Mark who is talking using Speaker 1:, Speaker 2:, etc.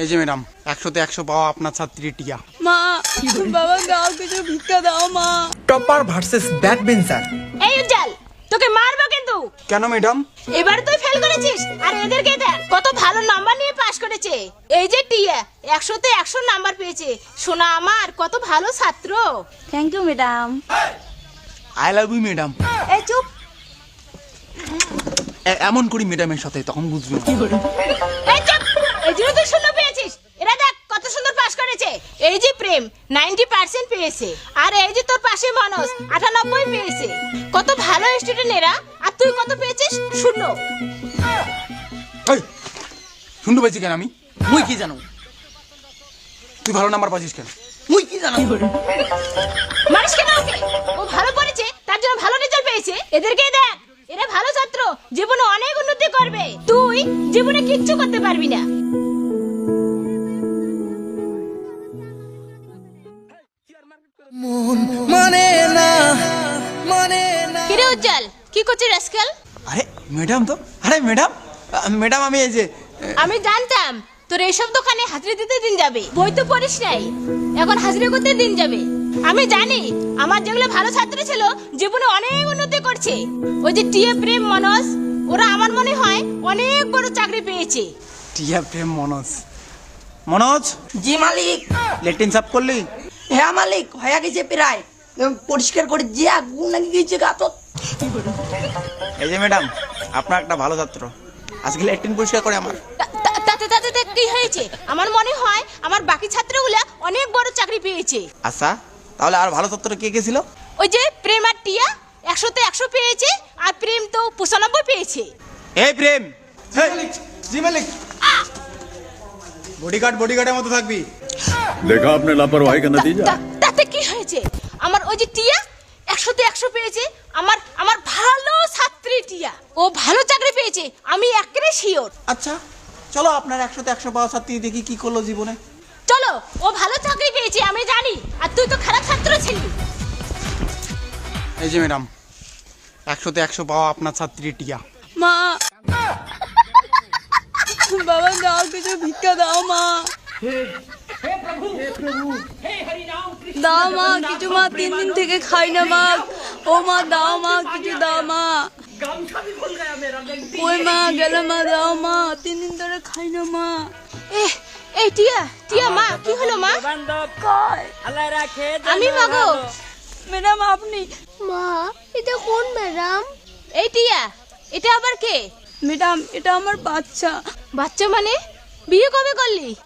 Speaker 1: এই যে ম্যাডাম 100তে 100 পাওয়া আপনার ছাত্রী টিয়া।
Speaker 2: মা বাবা দাও কিছু ভিক্ষা দাও মা।
Speaker 3: Topper versus back bencher.
Speaker 4: এই উজ্জ্বল তোকে মারবো কিন্তু।
Speaker 1: কেন ম্যাডাম?
Speaker 4: এবার তুই ফেল করেছিস আর এদেরকে দেখ কত ভালো নাম্বার নিয়ে পাশ করেছে। এই যে টিয়া 100তে 100 নাম্বার পেয়েছে। সোনা আমার কত ভালো ছাত্র।
Speaker 2: Thank you madam.
Speaker 1: I love you madam.
Speaker 4: এই চুপ।
Speaker 1: এমন করি ম্যাডামের সাথে তখন বুঝবে।
Speaker 4: এই চুপ। এই যে তুই শূন্য পেয়েছিস। এরা দেখ কত সুন্দর পাশ করেছে। এই যে প্রেম 90% পেয়েছে আর এই যে তোর পাশে মানস 98 পেয়েছে। কত ভালো স্টুডেন্ট এরা। আর তুই কত পেয়েছিস? শূন্য।
Speaker 1: এই শুনতে পাইছি কেন আমি? মুই কি জানো? তুই ভালো নাম্বার পাচ্ছিস কেন? মুই কি জানো?
Speaker 4: মানুষ কেন ওকে? ও ভালো পড়েছে তার জন্য ভালো রেজাল্ট পেয়েছে। এদেরকে দেখ এরা ভালো ছাত্র, জীবনে অনেক উন্নতি করবে। তুই জীবনে কিচ্ছু করতে পারবি না। কিরে উজ্জ্বল কি করছিস আজকাল?
Speaker 1: আরে ম্যাডাম তো, আরে ম্যাডাম ম্যাডাম আমি এই যে
Speaker 4: আমি জানতাম তোর এইসব দোকানে হাজিরা দিতে দিন যাবে। বই তো পড়িস নাই, এখন হাজিরা করতে দিন যাবে। আমি জানি আমার যেগুলো ভালো ছাত্র ছিল জীবনে অনেক উন্নতি করছে। ওই যে টিএ প্রেম মনোজ ওরা আমার মনে হয় অনেক বড় চাকরি পেয়েছে।
Speaker 1: টিয়া প্রেম মনোজ। মনোজ
Speaker 5: জি মালিক।
Speaker 1: লেট্রিন সাফ করলি?
Speaker 5: হ্যাঁ মালিক হয়ে গেছে প্রায়, পরিষ্কার করে যে আগুন নাকি গেছে গাতত।
Speaker 1: এই যে ম্যাডাম আপনার একটা ভালো ছাত্র আজকে লেট্রিন পরিষ্কার করে আমার।
Speaker 4: তাতে তাতে কি হয়েছে? আমার মনে হয় আমার বাকি ছাত্রগুলা অনেক বড় চাকরি পেয়েছে।
Speaker 1: আচ্ছা তাহলে আর ভালো ছাত্র কে কে ছিল?
Speaker 4: ওই যে প্রেম আর টিয়া 100তে 100 পেয়েছে আর প্রেম তো 95 পেয়েছে।
Speaker 1: এই প্রেম জি মালিক বডিগার্ডের মতো থাকবি।
Speaker 6: देखा आपने लापरवाही का नतीजा।
Speaker 4: তাতে কি হয়েছে? আমার ওই যে টিয়া 100তে 100 পেয়েছে। আমার ভালো ছাত্রী টিয়া ও ভালো চাকরি পেয়েছে, আমি একেবারে শিওর।
Speaker 1: আচ্ছা চলো আপনার 100তে 100 পাওয়া ছাত্রী দেখি কি করলো জীবনে।
Speaker 4: চলো, ও ভালো চাকরি পেয়েছে আমি জানি, আর তুই তো খারাপ ছাত্র ছিলি।
Speaker 1: এই যে ম্যাডাম 100তে 100 পাওয়া আপনার ছাত্রী টিয়া।
Speaker 2: মা বাবা দাও কিছু ভিক্ষা দাও মা। দাও মা কিছু মা, 3 দিন থেকে খাই না মা। ও মা দাও মা কিছু দাও মা। ওই মা গেল মা, দাও মা 3 দিন ধরে খাই না মা।
Speaker 4: এই টিয়া টিয়া মা কি হলো মা? আমি মাগো।
Speaker 2: ম্যাডাম আপনি?
Speaker 7: মা এটা কোন ম্যাডাম?
Speaker 4: এই টিয়া এটা আবার কে?
Speaker 2: ম্যাডাম এটা আমার বাচ্চা।
Speaker 4: বাচ্চা মানে? বিয়ে কবে করলি?